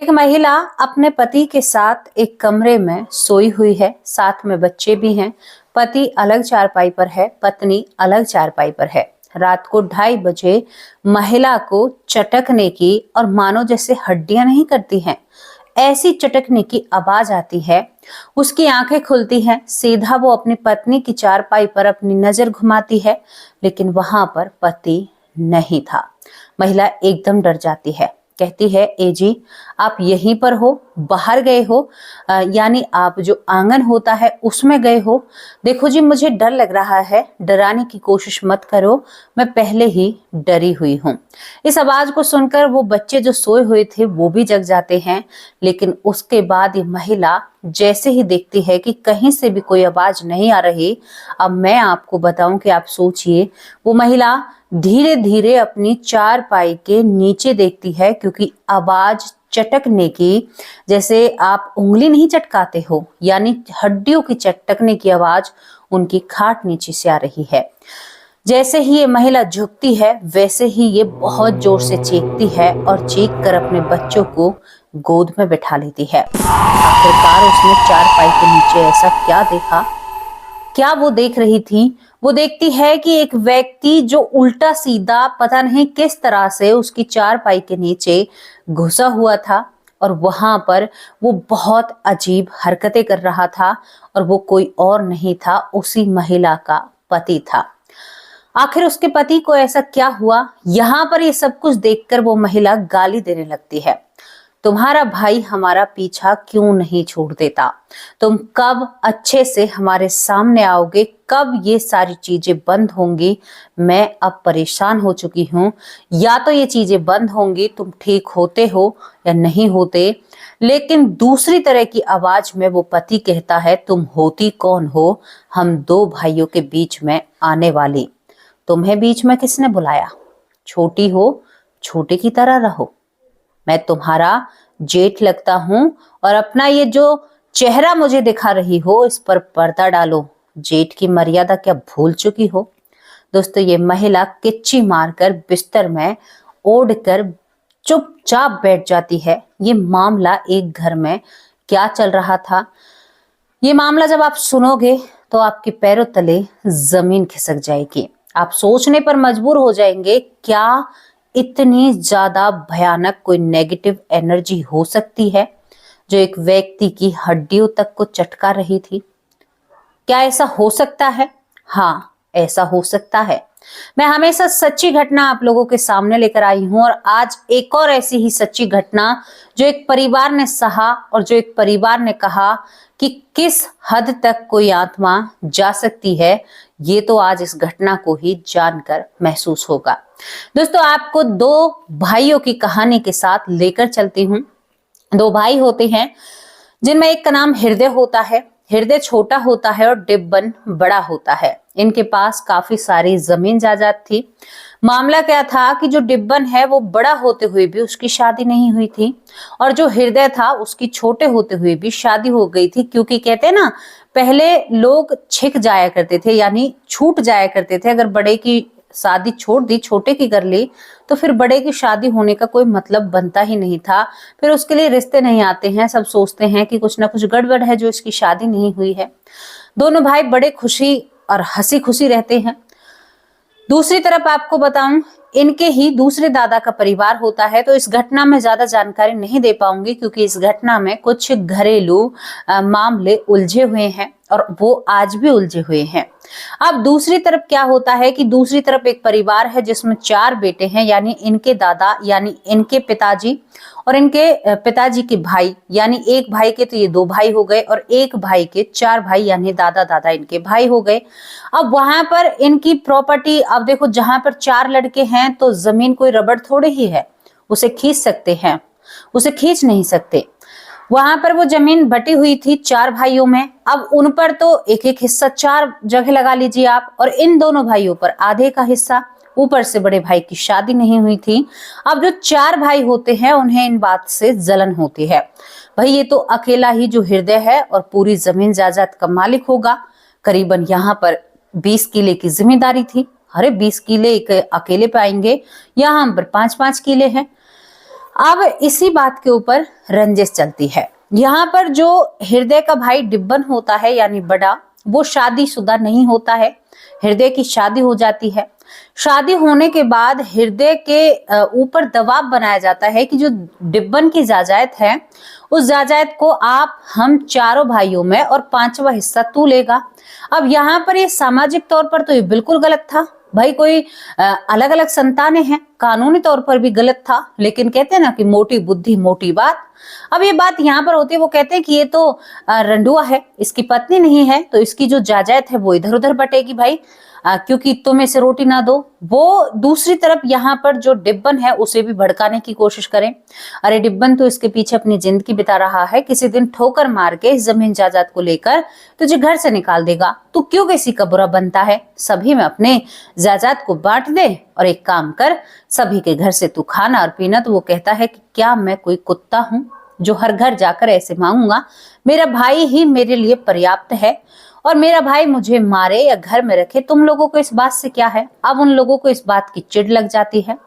एक महिला अपने पति के साथ एक कमरे में सोई हुई है, साथ में बच्चे भी हैं। पति अलग चारपाई पर है, पत्नी अलग चारपाई पर है। रात को 2:30 बजे महिला को चटकने की और मानो जैसे हड्डियां नहीं करती हैं, ऐसी चटकने की आवाज आती है। उसकी आंखें खुलती हैं, सीधा वो अपनी पत्नी की चारपाई पर अपनी नजर घुमाती है, लेकिन वहां पर पति नहीं था। महिला एकदम डर जाती है, कहती है, ए जी, आप यहीं पर हो, बाहर गए हो? यानी आप जो आंगन होता है उसमें गए हो? देखो जी, मुझे डर लग रहा है, डराने की कोशिश मत करो, मैं पहले ही डरी हुई हूँ। इस आवाज को सुनकर वो बच्चे जो सोए हुए थे वो भी जग जाते हैं, लेकिन उसके बाद ये महिला जैसे ही देखती है कि कहीं से भी कोई आवाज नहीं आ रही, अब मैं आपको बताऊं कि आप सोचिए, वो महिला धीरे धीरे अपनी चारपाई के नीचे देखती है, क्योंकि आवाज चटकने की, जैसे आप उंगली नहीं चटकाते हो, यानी हड्डियों की चटकने की आवाज उनकी खाट नीचे से आ रही है। जैसे ही ये महिला झुकती है, वैसे ही ये बहुत जोर से चीखती है और चीख कर अपने बच्चों को गोद में बैठा लेती है। आखिरकार उसने चारपाई के नीचे ऐसा क्या देखा? क्या वो देख रही थी? वो देखती है कि एक व्यक्ति जो उल्टा सीधा पता नहीं किस तरह से उसकी चारपाई के नीचे घुसा हुआ था, और वहां पर वो बहुत अजीब हरकतें कर रहा था, और वो कोई और नहीं था, उसी महिला का पति था। आखिर उसके पति को ऐसा क्या हुआ? यहाँ पर ये सब कुछ देखकर वो महिला गाली देने लगती है। तुम्हारा भाई हमारा पीछा क्यों नहीं छोड़ देता? तुम कब अच्छे से हमारे सामने आओगे? कब ये सारी चीजें बंद होंगी? मैं अब परेशान हो चुकी हूँ। या तो ये चीजें बंद होंगी, तुम ठीक होते हो या नहीं होते। लेकिन दूसरी तरह की आवाज में वो पति कहता है, तुम होती कौन हो हम दो भाइयों के बीच में आने वाली? तुम्हें बीच में किसने बुलाया? छोटी हो, छोटे की तरह रहो। मैं तुम्हारा जेठ लगता हूं, और अपना ये जो चेहरा मुझे दिखा रही हो, इस पर पर्दा डालो। जेठ की मर्यादा क्या भूल चुकी हो? दोस्तों, ये महिला किच्ची मारकर बिस्तर में ओढ़कर चुपचाप बैठ जाती है। ये मामला एक घर में क्या चल रहा था, ये मामला जब आप सुनोगे तो आपके पैरों तले जमीन खिसक जाएगी। आप सोचने पर मजबूर हो जाएंगे, क्या इतनी ज्यादा भयानक कोई नेगेटिव एनर्जी हो सकती है जो एक व्यक्ति की हड्डियों तक को चटका रही थी? क्या ऐसा हो सकता है? हाँ, ऐसा हो सकता है। मैं हमेशा सच्ची घटना आप लोगों के सामने लेकर आई हूं, और आज एक और ऐसी ही सच्ची घटना जो एक परिवार ने सहा और जो एक परिवार ने कहा कि किस हद तक कोई आत्मा जा सकती है, ये तो आज इस घटना को ही जानकर महसूस होगा। दोस्तों, आपको दो भाइयों की कहानी के साथ लेकर चलती हूँ। दो भाई होते हैं जिनमें एक का नाम हृदय होता है। हृदय छोटा होता है और डिब्बन बड़ा होता है। इनके पास काफी सारी जमीन जायदाद थी। मामला क्या था कि जो डिब्बन है वो बड़ा होते हुए भी उसकी शादी नहीं हुई थी, और जो हृदय था उसकी छोटे होते हुए भी शादी हो गई थी। क्योंकि कहते हैं ना, पहले लोग छिक जाया करते थे, यानी छूट जाया करते थे। अगर बड़े की शादी छोड़ दी, छोटे की कर ली, तो फिर बड़े की शादी होने का कोई मतलब बनता ही नहीं था। फिर उसके लिए रिश्ते नहीं आते हैं। सब सोचते हैं कि कुछ ना कुछ गड़बड़ है जो इसकी शादी नहीं हुई है। दोनों भाई बड़े खुशी और हंसी खुशी रहते हैं। दूसरी तरफ आपको बताऊं, इनके ही दूसरे दादा का परिवार होता है। तो इस घटना में ज्यादा जानकारी नहीं दे पाऊंगी, क्योंकि इस घटना में कुछ घरेलू मामले उलझे हुए हैं, और वो आज भी उलझे हुए हैं। अब दूसरी तरफ क्या होता है कि दूसरी तरफ एक परिवार है जिसमें 4 बेटे हैं, यानी इनके दादा, यानी इनके पिताजी, और इनके पिताजी के भाई, यानी एक भाई के तो ये 2 भाई हो गए, और एक भाई के 4 भाई, यानी दादा दादा इनके भाई हो गए। अब वहां पर इनकी प्रॉपर्टी, अब देखो, जहां पर 4 लड़के हैं तो जमीन कोई रबड़ थोड़ी ही है, उसे खींच सकते हैं, उसे खींच नहीं सकते। वहां पर वो जमीन बटी हुई थी 4 भाइयों में। अब उन पर तो एक एक हिस्सा 4 जगह लगा लीजिए आप, और इन दोनों भाइयों पर आधे का हिस्सा। ऊपर से बड़े भाई की शादी नहीं हुई थी। अब जो 4 भाई होते हैं उन्हें इन बात से जलन होती है, भाई ये तो अकेला ही जो हृदय है और पूरी जमीन जायदाद का मालिक होगा। करीबन यहाँ पर 20 किले की जिम्मेदारी थी। अरे 20 किले एक अकेले पे आएंगे, यहाँ पर 5-5 किले हैं। अब इसी बात के ऊपर रंजिश चलती है। यहाँ पर जो हृदय का भाई डिब्बन होता है यानी बड़ा, वो शादीशुदा नहीं होता है। हृदय की शादी हो जाती है। शादी होने के बाद हृदय के ऊपर दबाव बनाया जाता है कि जो डिब्बन की जायदाद है उस जायदाद को आप हम चारों भाइयों में और 5वां हिस्सा तू लेगा। अब यहाँ पर ये सामाजिक तौर पर तो ये बिल्कुल गलत था भाई, कोई अलग अलग संतानें हैं, कानूनी तौर पर भी गलत था, लेकिन कहते हैं ना कि मोटी बुद्धि मोटी बात। अब ये बात यहाँ पर होती है, वो कहते हैं कि ये तो रंडुआ है, इसकी पत्नी नहीं है, तो इसकी जो जायदाद है वो इधर उधर बटेगी भाई, क्योंकि तुम इसे रोटी ना दो। वो दूसरी तरफ यहाँ पर जो डिब्बन है उसे भी भड़काने की कोशिश करें। अरे डिब्बन तो इसके पीछे अपनी जिंदगी बिता रहा है, किसी दिन ठोकर मार के इस जमीन जायदाद को लेकर तुझे घर से निकाल देगा। तू क्यों किसी का बुरा बनता है? सभी में अपने जायदाद को बांट दे और एक काम कर, सभी के घर से तू खाना और पीना। तो वो कहता है कि क्या मैं कोई कुत्ता हूँ जो हर घर जाकर ऐसे मांगूंगा? मेरा भाई ही मेरे लिए पर्याप्त है और मेरा भाई मुझे मारे या घर में रखे, तुम लोगों को इस बात से क्या है? अब उन लोगों को इस बात की चिढ़ लग जाती है।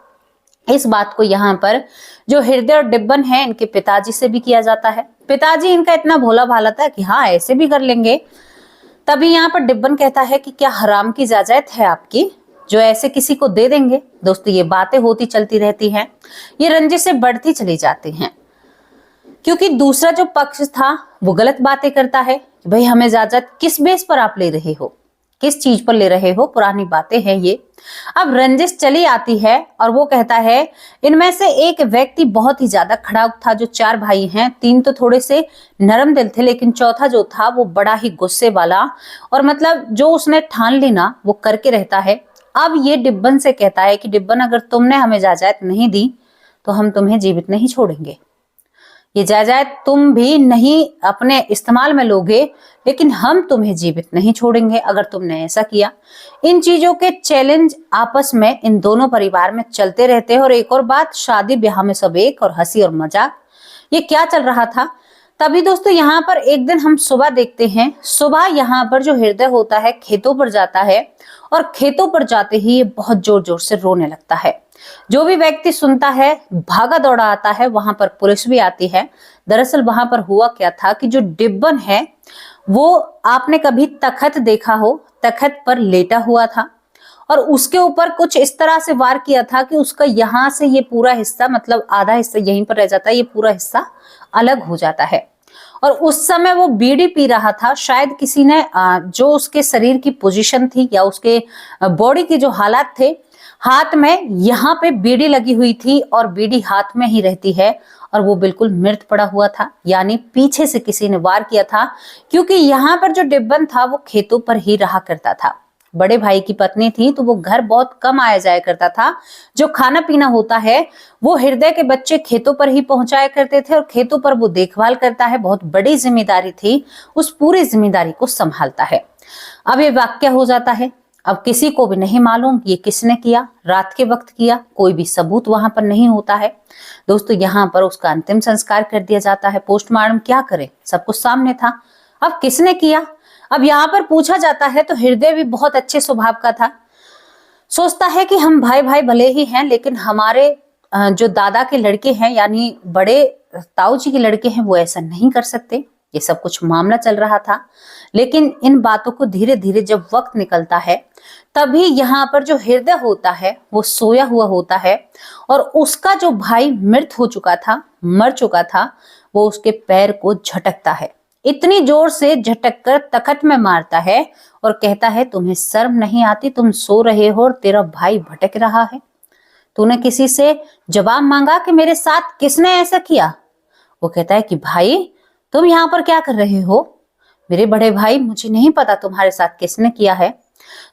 इस बात को यहाँ पर जो हृदय और डिब्बन है इनके पिताजी से भी किया जाता है। पिताजी इनका इतना भोला भाला था कि हाँ ऐसे भी कर लेंगे। तभी यहाँ पर डिब्बन कहता है कि क्या हराम की जायदाद है आपकी जो ऐसे किसी को दे देंगे? दोस्तों ये बातें होती चलती रहती हैं, ये रंजिश से बढ़ती चली जाती हैं, क्योंकि दूसरा जो पक्ष था वो गलत बातें करता है कि भाई हमें जायदाद किस बेस पर आप ले रहे हो, किस चीज पर ले रहे हो, पुरानी बातें हैं ये। अब रंजिश चली आती है और वो कहता है इनमें से एक व्यक्ति बहुत ही ज्यादा खड़ाक था। जो 4 भाई हैं, 3 तो थोड़े से नरम दिल थे, लेकिन चौथा जो था वो बड़ा ही गुस्से वाला, और मतलब जो उसने ठान ली ना वो करके रहता है। अब ये डिब्बन से कहता है कि डिब्बन अगर तुमने हमें जायदाद नहीं दी तो हम तुम्हें जीवित नहीं छोड़ेंगे। ये जायदाद तुम भी नहीं अपने इस्तेमाल में लोगे, लेकिन हम तुम्हें जीवित नहीं छोड़ेंगे अगर तुमने ऐसा किया। इन चीजों के चैलेंज आपस में इन दोनों परिवार में चलते रहते हैं। और एक और बात, शादी ब्याह में सब एक और हंसी और मजाक, ये क्या चल रहा था। तभी दोस्तों यहाँ पर एक दिन हम सुबह देखते हैं। सुबह यहाँ पर जो हृदय होता है खेतों पर जाता है और खेतों पर जाते ही ये बहुत जोर जोर से रोने लगता है। जो भी व्यक्ति सुनता है भागा दौड़ा आता है। वहां पर पुलिस भी आती है। दरअसल वहां पर हुआ क्या था कि जो डिब्बन है वो, आपने कभी तखत देखा हो, तखत पर लेटा हुआ था और उसके ऊपर कुछ इस तरह से वार किया था कि उसका यहाँ से ये पूरा हिस्सा, मतलब आधा हिस्सा यहीं पर रह जाता है, ये पूरा हिस्सा अलग हो जाता है। और उस समय वो बीड़ी पी रहा था। शायद किसी ने जो उसके शरीर की पोजीशन थी या उसके बॉडी के जो हालात थे, हाथ में यहाँ पे बीड़ी लगी हुई थी और बीड़ी हाथ में ही रहती है और वो बिल्कुल मृत पड़ा हुआ था, यानी पीछे से किसी ने वार किया था। क्योंकि यहाँ पर जो डिब्बन था वो खेतों पर ही रहा करता था। बड़े भाई की पत्नी थी तो वो घर बहुत कम आया जाया करता था। जो खाना पीना होता है वो हृदय के बच्चे खेतों पर ही पहुंचाया करते थे और खेतों पर वो देखभाल करता है। बहुत बड़ी जिम्मेदारी थी, उस पूरी जिम्मेदारी को संभालता है। अब ये वाक्य हो जाता है। अब किसी को भी नहीं मालूम ये किसने किया, रात के वक्त किया, कोई भी सबूत वहां पर नहीं होता है। दोस्तों यहाँ पर उसका अंतिम संस्कार कर दिया जाता है। पोस्टमार्टम क्या करे, सब कुछ सामने था। अब किसने किया, अब यहाँ पर पूछा जाता है तो हृदय भी बहुत अच्छे स्वभाव का था। सोचता है कि हम भाई भाई भले ही हैं, लेकिन हमारे जो दादा के लड़के हैं यानी बड़े ताऊ जी के लड़के हैं वो ऐसा नहीं कर सकते। ये सब कुछ मामला चल रहा था, लेकिन इन बातों को धीरे धीरे जब वक्त निकलता है तभी यहाँ पर जो हृदय होता है वो सोया हुआ होता है और उसका जो भाई मृत हो चुका था, मर चुका था, वो उसके पैर को झटकता है। इतनी जोर से झटक कर तखत में मारता है और कहता है तुम्हें शर्म नहीं आती, तुम सो रहे हो और तेरा भाई भटक रहा है। तूने किसी से जवाब मांगा कि मेरे साथ किसने ऐसा किया? वो कहता है कि भाई तुम यहाँ पर क्या कर रहे हो? मेरे बड़े भाई, मुझे नहीं पता तुम्हारे साथ किसने किया है।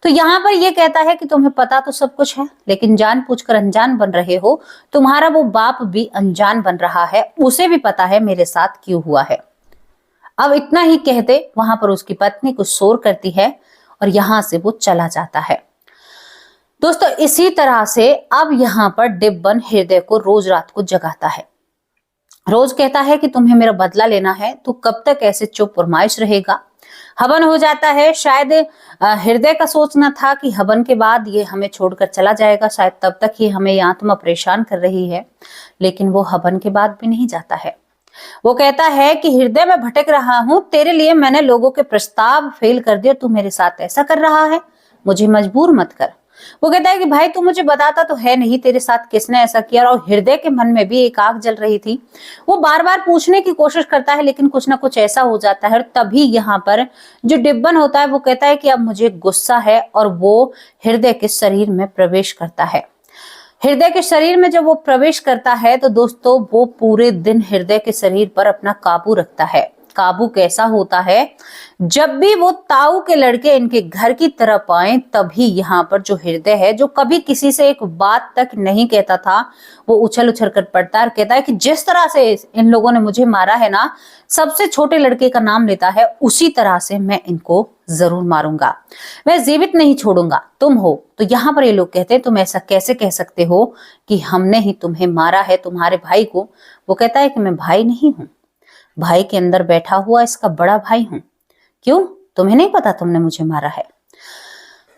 तो यहाँ पर ये कहता है कि तुम्हें पता तो सब कुछ है, लेकिन जानबूझकर अनजान बन रहे हो। तुम्हारा वो बाप भी अनजान बन रहा है, उसे भी पता है मेरे साथ क्यों हुआ है। अब इतना ही कहते वहां पर उसकी पत्नी कुछ शोर करती है और यहाँ से वो चला जाता है। दोस्तों इसी तरह से अब यहाँ पर डिब्बन हृदय को रोज रात को जगाता है। रोज कहता है कि तुम्हें मेरा बदला लेना है, तू कब तक ऐसे चुप फरमाइश रहेगा? हवन हो जाता है। शायद हृदय का सोचना था कि हवन के बाद ये हमें छोड़कर चला जाएगा, शायद तब तक ही हमें ये आत्मा परेशान कर रही है, लेकिन वो हवन के बाद भी नहीं जाता है। वो कहता है कि हृदय में भटक रहा हूं, तेरे लिए मैंने लोगों के प्रस्ताव फेल कर दिए, तू मेरे साथ ऐसा कर रहा है, मुझे मजबूर मत कर। वो कहता है कि भाई तू मुझे बताता तो है नहीं तेरे साथ किसने ऐसा किया। और हृदय के मन में भी एक आग जल रही थी। वो बार बार पूछने की कोशिश करता है, लेकिन कुछ ना कुछ ऐसा हो जाता है। और तभी यहाँ पर जो डिब्बन होता है वो कहता है कि अब मुझे गुस्सा है, और वो हृदय के शरीर में प्रवेश करता है। हृदय के शरीर में जब वो प्रवेश करता है तो दोस्तों वो पूरे दिन हृदय के शरीर पर अपना काबू रखता है। काबू कैसा होता है, जब भी वो ताऊ के लड़के इनके घर की तरफ आए तभी यहाँ पर जो हृदय है, जो कभी किसी से एक बात तक नहीं कहता था, वो उछल उछल कर पड़ता है और कहता है कि जिस तरह से इन लोगों ने मुझे मारा है ना, सबसे छोटे लड़के का नाम लेता है, उसी तरह से मैं इनको जरूर मारूंगा, मैं जीवित नहीं छोड़ूंगा। तुम हो तो यहाँ पर ये लोग कहते हैं तुम ऐसा कैसे कह सकते हो कि हमने ही तुम्हें मारा है, तुम्हारे भाई को। वो कहता है कि मैं भाई नहीं हूं, भाई के अंदर बैठा हुआ इसका बड़ा भाई हूं। क्यों, तुम्हें नहीं पता तुमने मुझे मारा है?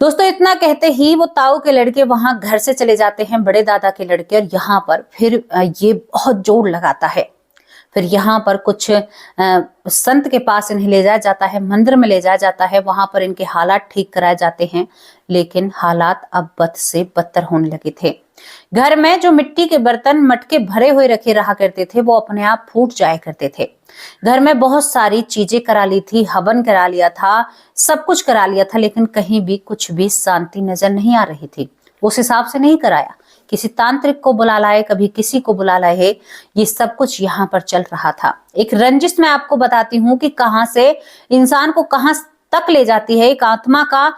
दोस्तों इतना कहते ही वो ताऊ के लड़के वहां घर से चले जाते हैं, बड़े दादा के लड़के। और यहाँ पर फिर ये बहुत जोर लगाता है। फिर यहाँ पर कुछ संत के पास इन्हें ले जाया जाता है, मंदिर में ले जाया जाता है। वहां पर इनके हालात ठीक कराए जाते हैं, लेकिन हालात अब बद से बदतर होने लगे थे। घर में जो मिट्टी के बर्तन मटके भरे हुए रखे रहा करते थे वो अपने आप फूट जाया करते थे। घर में बहुत सारी चीजें करा ली थी, हवन करा लिया था, सब कुछ करा लिया था, लेकिन कहीं भी कुछ भी शांति नजर नहीं आ रही थी। उस हिसाब से नहीं कराया, किसी तांत्रिक को बुला लाए, कभी किसी को बुला लाए, ये सब कुछ यहाँ पर चल रहा था। एक रंजिश मैं आपको बताती हूँ कि कहाँ से इंसान को कहाँ तक ले जाती है, एक आत्मा का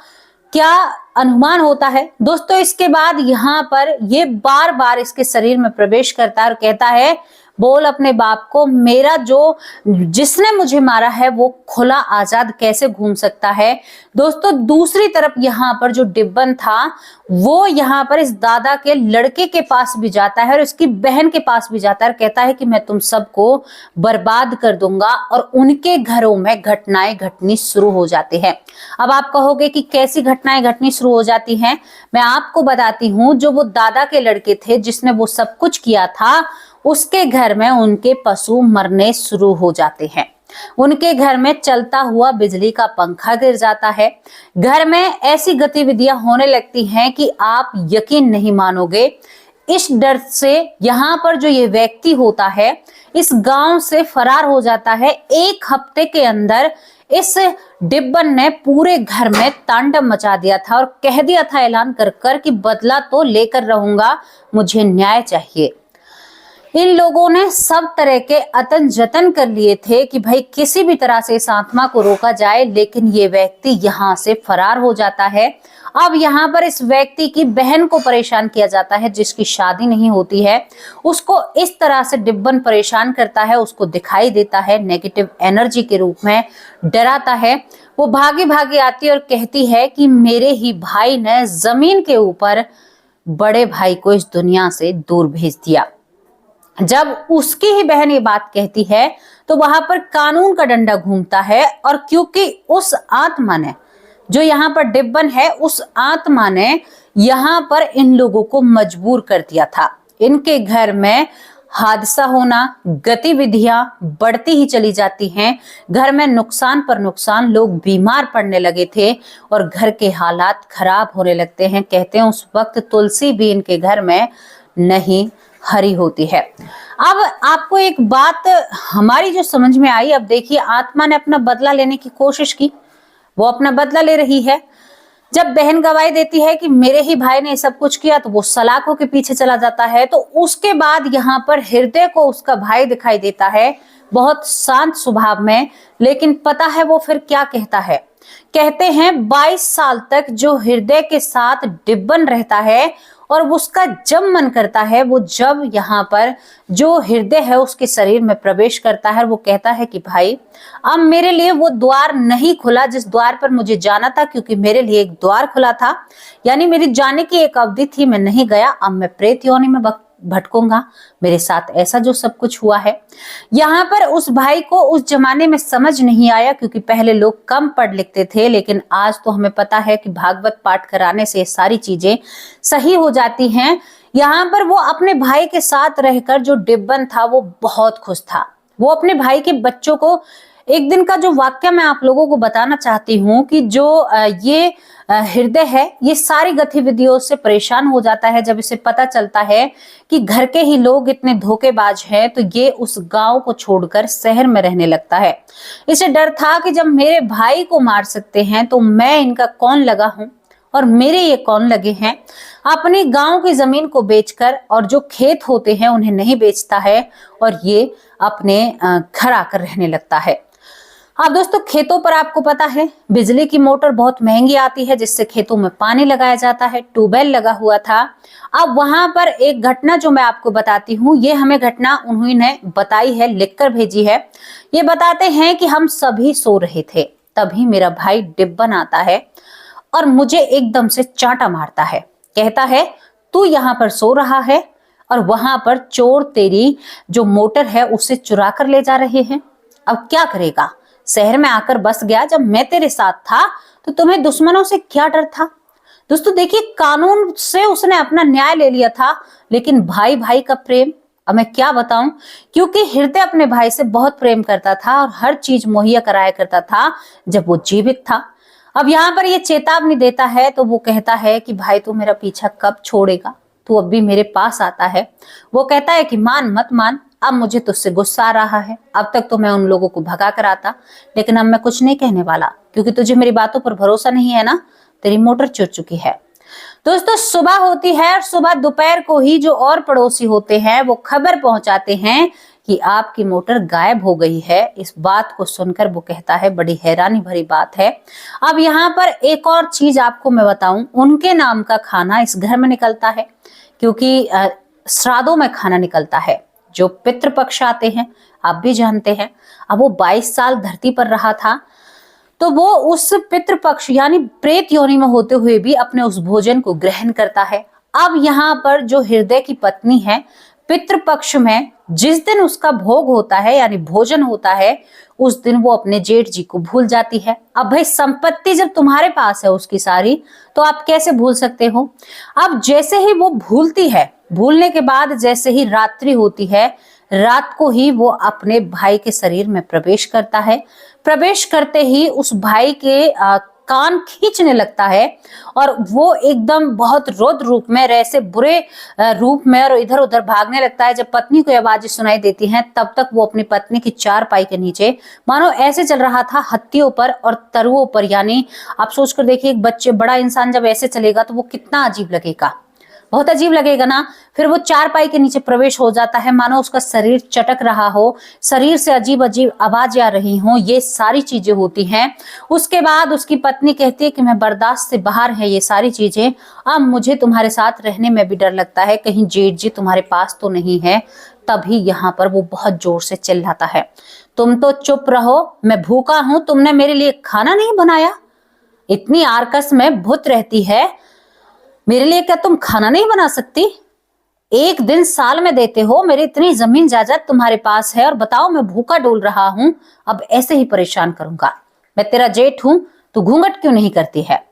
क्या अनुमान होता है। दोस्तों इसके बाद यहाँ पर ये बार बार इसके शरीर में प्रवेश करता है और कहता है बोल अपने बाप को, मेरा जो जिसने मुझे मारा है वो खुला आजाद कैसे घूम सकता है। दोस्तों दूसरी तरफ यहाँ पर जो डिब्बन था वो यहाँ पर इस दादा के लड़के के पास भी जाता है और उसकी बहन के पास भी जाता है और कहता है कि मैं तुम सबको बर्बाद कर दूंगा। और उनके घरों में घटनाएं घटनी शुरू हो जाती है। अब आप कहोगे कि कैसी घटनाएं घटनी शुरू हो जाती हैं, मैं आपको बताती हूँ। जो वो दादा के लड़के थे जिसने वो सब कुछ किया था, उसके घर में उनके पशु मरने शुरू हो जाते हैं। उनके घर में चलता हुआ बिजली का पंखा गिर जाता है। घर में ऐसी गतिविधियां होने लगती हैं कि आप यकीन नहीं मानोगे। इस डर से यहाँ पर जो ये व्यक्ति होता है इस गांव से फरार हो जाता है। एक हफ्ते के अंदर इस डिब्बन ने पूरे घर में तांडव मचा दिया था और कह दिया था ऐलान कर कर कि बदला तो लेकर रहूंगा, मुझे न्याय चाहिए। इन लोगों ने सब तरह के अतन जतन कर लिए थे कि भाई किसी भी तरह से इस आत्मा को रोका जाए, लेकिन ये व्यक्ति यहाँ से फरार हो जाता है। अब यहाँ पर इस व्यक्ति की बहन को परेशान किया जाता है जिसकी शादी नहीं होती है। उसको इस तरह से डिब्बन परेशान करता है, उसको दिखाई देता है नेगेटिव एनर्जी के रूप में, डराता है। वो भागी भागी आती है और कहती है कि मेरे ही भाई ने जमीन के ऊपर बड़े भाई को इस दुनिया से दूर भेज दिया। जब उसकी ही बहन ये बात कहती है तो वहां पर कानून का डंडा घूमता है। और क्योंकि उस आत्मा ने, जो यहाँ पर डिब्बन है, उस आत्मा ने यहाँ पर इन लोगों को मजबूर कर दिया था। इनके घर में हादसा होना, गतिविधियां बढ़ती ही चली जाती हैं। घर में नुकसान पर नुकसान, लोग बीमार पड़ने लगे थे और घर के हालात खराब होने लगते हैं। कहते हैं उस वक्त तुलसी भी इनके घर में नहीं हरी होती है। अब आपको एक बात हमारी जो समझ में आई, अब देखिए आत्मा ने अपना बदला लेने की कोशिश की, वो अपना बदला ले रही है। जब बहन गवाही देती है कि मेरे ही भाई ने सब कुछ किया तो वो सलाखों के पीछे चला जाता है। तो उसके बाद यहाँ पर हृदय को उसका भाई दिखाई देता है, बहुत शांत स्वभाव में। लेकिन पता है वो फिर क्या कहता है? कहते हैं 22 साल तक जो हृदय के साथ डिब्बन रहता है और उसका जब मन करता है, वो जब यहाँ पर जो हृदय है उसके शरीर में प्रवेश करता है, वो कहता है कि भाई अब मेरे लिए वो द्वार नहीं खुला जिस द्वार पर मुझे जाना था, क्योंकि मेरे लिए एक द्वार खुला था, यानी मेरी जाने की एक अवधि थी, मैं नहीं गया। अब मैं प्रेत योनि में भटकूंगा, मेरे साथ ऐसा जो सब कुछ हुआ है। यहाँ पर उस भाई को उस जमाने में समझ नहीं आया, क्योंकि पहले लोग कम पढ़ लिखते थे, लेकिन आज तो हमें पता है कि भागवत पाठ कराने से सारी चीजें सही हो जाती हैं। यहाँ पर वो अपने भाई के साथ रहकर जो डिब्बन था वो बहुत खुश था। वो अपने भाई के बच्चों को, एक दिन का जो वाक्य मैं आप लोगों को बताना चाहती हूँ कि जो ये हृदय है, ये सारी गतिविधियों से परेशान हो जाता है जब इसे पता चलता है कि घर के ही लोग इतने धोखेबाज हैं, तो ये उस गांव को छोड़कर शहर में रहने लगता है। इसे डर था कि जब मेरे भाई को मार सकते हैं तो मैं इनका कौन लगा हूं और मेरे ये कौन लगे हैं। अपने गांव की जमीन को बेचकर, और जो खेत होते हैं उन्हें नहीं बेचता है, और ये अपने घर आकर रहने लगता है। अब दोस्तों, खेतों पर आपको पता है बिजली की मोटर बहुत महंगी आती है, जिससे खेतों में पानी लगाया जाता है। ट्यूबवेल लगा हुआ था। अब वहां पर एक घटना जो मैं आपको बताती हूँ, ये हमें घटना उन्होंने बताई है, लिखकर भेजी है। ये बताते हैं कि हम सभी सो रहे थे, तभी मेरा भाई डिब्बन आता है और मुझे एकदम से चांटा मारता है। कहता है, तू यहाँ पर सो रहा है और वहां पर चोर तेरी जो मोटर है उसे चुरा कर ले जा रहे हैं। अब क्या करेगा? शहर में आकर बस गया, जब मैं तेरे साथ था तो तुम्हें दुश्मनों से क्या डर था। दोस्तों देखिए, कानून से उसने अपना न्याय ले लिया था, लेकिन भाई भाई का प्रेम, अब मैं क्या बताऊं, क्योंकि हृदय अपने भाई से बहुत प्रेम करता था और हर चीज मुहैया कराया करता था जब वो जीवित था। अब यहाँ पर ये चेतावनी देता है तो वो कहता है कि भाई तू मेरा पीछा कब छोड़ेगा, तू अब भी मेरे पास आता है। वो कहता है कि मान मत मान, अब मुझे तुझसे गुस्सा आ रहा है। अब तक तो मैं उन लोगों को भगा कर आता, लेकिन अब मैं कुछ नहीं कहने वाला, क्योंकि तुझे मेरी बातों पर भरोसा नहीं है ना। तेरी मोटर चुर चुकी है। दोस्तों, सुबह होती है और सुबह दोपहर को ही जो और पड़ोसी होते हैं वो खबर पहुंचाते हैं कि आपकी मोटर गायब हो गई है। इस बात को सुनकर वो कहता है, बड़ी हैरानी भरी बात है। अब यहाँ पर एक और चीज आपको मैं बताऊं, उनके नाम का खाना इस घर में निकलता है, क्योंकि श्राद्धों में खाना निकलता है। जो पितृपक्ष आते हैं, आप भी जानते हैं। अब वो 22 साल धरती पर रहा था, तो वो उस पितृपक्ष यानी प्रेत योनि में होते हुए भी अपने उस भोजन को ग्रहण करता है। अब यहाँ पर जो हृदय की पत्नी है, पितृपक्ष में जिस दिन उसका भोग होता है यानी भोजन होता है, उस दिन वो अपने जेठ जी को भूल जाती है। अब भाई, संपत्ति जब तुम्हारे पास है उसकी सारी, तो आप कैसे भूल सकते हो। अब जैसे ही वो भूलती है, भूलने के बाद जैसे ही रात्रि होती है, रात को ही वो अपने भाई के शरीर में प्रवेश करता है। प्रवेश करते ही उस भाई के कान खींचने लगता है और वो एकदम बहुत रौद्र रूप में, ऐसे बुरे रूप में, और इधर उधर भागने लगता है। जब पत्नी को आवाजें सुनाई देती हैं, तब तक वो अपनी पत्नी की चारपाई के नीचे मानो ऐसे चल रहा था, हत्थियों पर और तरुओं पर। यानी आप सोच कर देखिए, एक बच्चे, बड़ा इंसान जब ऐसे चलेगा तो वो कितना अजीब लगेगा, बहुत अजीब लगेगा ना। फिर वो चारपाई के नीचे प्रवेश हो जाता है, मानो उसका शरीर चटक रहा हो, शरीर से अजीब अजीब आवाजें आ रही हो, ये सारी चीजें होती हैं। उसके बाद उसकी पत्नी कहती है कि मैं बर्दाश्त से बाहर है ये सारी चीजें, अब मुझे तुम्हारे साथ रहने में भी डर लगता है, कहीं जेठ जी तुम्हारे पास तो नहीं है। तभी यहाँ पर वो बहुत जोर से चिल्लाता है, तुम तो चुप रहो, मैं भूखा हूं, तुमने मेरे लिए खाना नहीं बनाया। इतनी आरकस में भूत रहती है, मेरे लिए क्या तुम खाना नहीं बना सकती? एक दिन साल में देते हो, मेरी इतनी जमीन जायदाद तुम्हारे पास है, और बताओ मैं भूखा डोल रहा हूं, अब ऐसे ही परेशान करूंगा। मैं तेरा जेठ हूं, तू घूंघट क्यों नहीं करती है।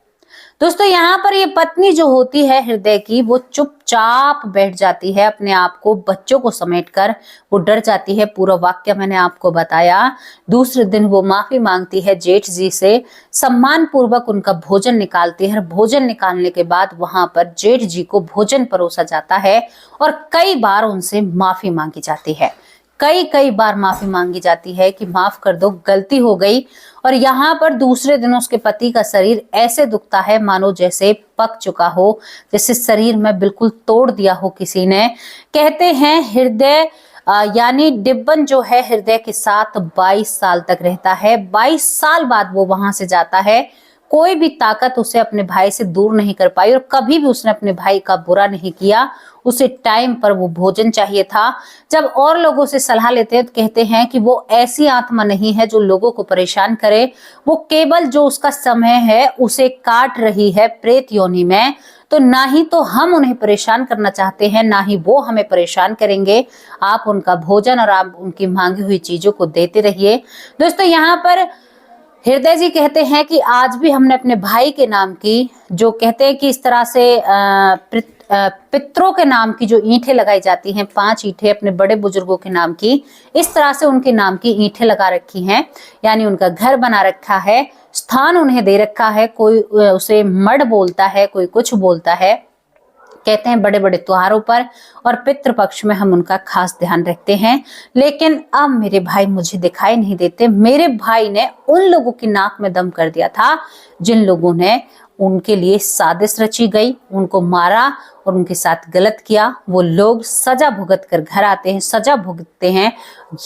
दोस्तों, यहाँ पर ये पत्नी जो होती है हृदय की, वो चुपचाप बैठ जाती है, अपने आप को बच्चों को समेटकर वो डर जाती है। पूरा वाक्य मैंने आपको बताया। दूसरे दिन वो माफी मांगती है जेठ जी से, सम्मान पूर्वक उनका भोजन निकालती है। भोजन निकालने के बाद वहां पर जेठ जी को भोजन परोसा जाता है और कई बार उनसे माफी मांगी जाती है। कई बार माफी मांगी जाती है कि माफ कर दो, गलती हो गई। और यहाँ पर दूसरे दिन उसके पति का शरीर ऐसे दुखता है मानो जैसे पक चुका हो, जैसे शरीर में बिल्कुल तोड़ दिया हो किसी ने। कहते हैं हृदय यानी डिब्बन जो है हृदय के साथ 22 साल तक रहता है। 22 साल बाद वो वहां से जाता है। कोई भी ताकत उसे अपने भाई से दूर नहीं कर पाई और कभी भी उसने अपने भाई का बुरा नहीं किया। उसे टाइम पर वो भोजन चाहिए था। जब और लोगों से सलाह लेते हैं तो कहते हैं कि वो ऐसी आत्मा नहीं है जो लोगों को परेशान करे, वो केवल जो उसका समय है उसे काट रही है प्रेत योनि में। तो ना ही तो हम उन्हें परेशान करना चाहते हैं, ना ही वो हमें परेशान करेंगे। आप उनका भोजन और आप उनकी मांगी हुई चीजों को देते रहिए। दोस्तों यहाँ पर हृदय जी कहते हैं कि आज भी हमने अपने भाई के नाम की, जो कहते हैं कि इस तरह से पितरों के नाम की जो ईंटें लगाई जाती हैं, 5 ईंटें अपने बड़े बुजुर्गों के नाम की, इस तरह से उनके नाम की ईंटें लगा रखी हैं, यानी उनका घर बना रखा है, स्थान उन्हें दे रखा है। कोई उसे मड बोलता है, कोई कुछ बोलता है। कहते हैं बड़े बड़े त्योहारों पर और पितृपक्ष में हम उनका खास ध्यान रखते हैं। लेकिन अब मेरे भाई मुझे दिखाई नहीं देते। मेरे भाई ने उन लोगों की नाक में दम कर दिया था जिन लोगों ने उनके लिए साजिश रची गई, उनको मारा और उनके साथ गलत किया। वो लोग सजा भुगत कर घर आते हैं, सजा भुगतते हैं,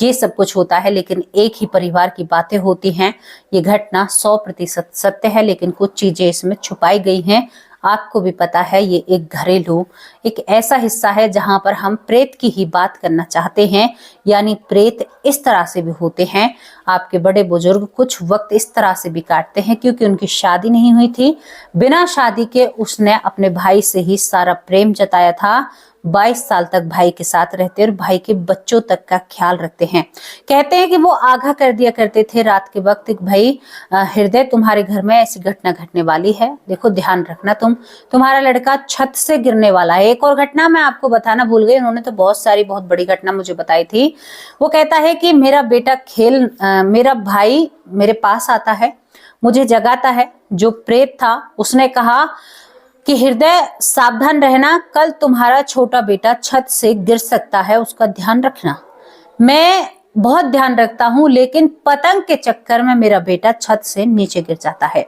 ये सब कुछ होता है। लेकिन एक ही परिवार की बातें होती हैं। ये घटना 100% सत्य है, लेकिन कुछ चीजें इसमें छुपाई गई हैं। आपको भी पता है ये एक घरेलू, एक ऐसा हिस्सा है जहां पर हम प्रेत की ही बात करना चाहते हैं। यानी प्रेत इस तरह से भी होते हैं। आपके बड़े बुजुर्ग कुछ वक्त इस तरह से भी काटते हैं क्योंकि उनकी शादी नहीं हुई थी। बिना शादी के उसने अपने भाई से ही सारा प्रेम जताया था। 22 साल तक भाई के साथ रहते और भाई के बच्चों तक का ख्याल रखते हैं। कहते हैं कि वो आगाह कर दिया करते थे रात के वक्त, भाई हृदय तुम्हारे घर में ऐसी घटना घटने वाली है, देखो ध्यान रखना, तुम्हारा लड़का छत से गिरने वाला है। एक और घटना मैं आपको बताना भूल गई, उन्होंने तो बहुत बड़ी घटना मुझे बताई थी। वो कहता है कि मेरा बेटा मेरा भाई मेरे पास आता है, मुझे जगाता है। जो प्रेत था उसने कहा कि हृदय सावधान रहना, कल तुम्हारा छोटा बेटा छत से गिर सकता है, उसका ध्यान रखना। मैं बहुत ध्यान रखता हूं, लेकिन पतंग के चक्कर में मेरा बेटा छत से नीचे गिर जाता है।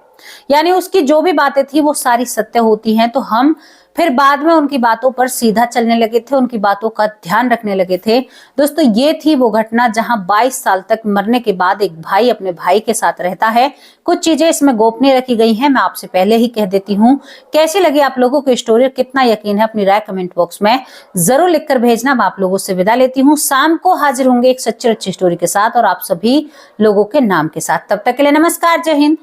यानी उसकी जो भी बातें थी वो सारी सत्य होती हैं। तो हम फिर बाद में उनकी बातों पर सीधा चलने लगे थे, उनकी बातों का ध्यान रखने लगे थे। दोस्तों ये थी वो घटना जहां 22 साल तक मरने के बाद एक भाई अपने भाई के साथ रहता है। कुछ चीजें इसमें गोपनीय रखी गई हैं, मैं आपसे पहले ही कह देती हूँ। कैसी लगी आप लोगों को स्टोरी, कितना यकीन है, अपनी राय कमेंट बॉक्स में जरूर लिखकर भेजना। मैं आप लोगों से विदा लेती हूँ। शाम को हाजिर होंगे एक सच्ची अच्छी स्टोरी के साथ और आप सभी लोगों के नाम के साथ। तब तक के लिए नमस्कार, जय हिंद।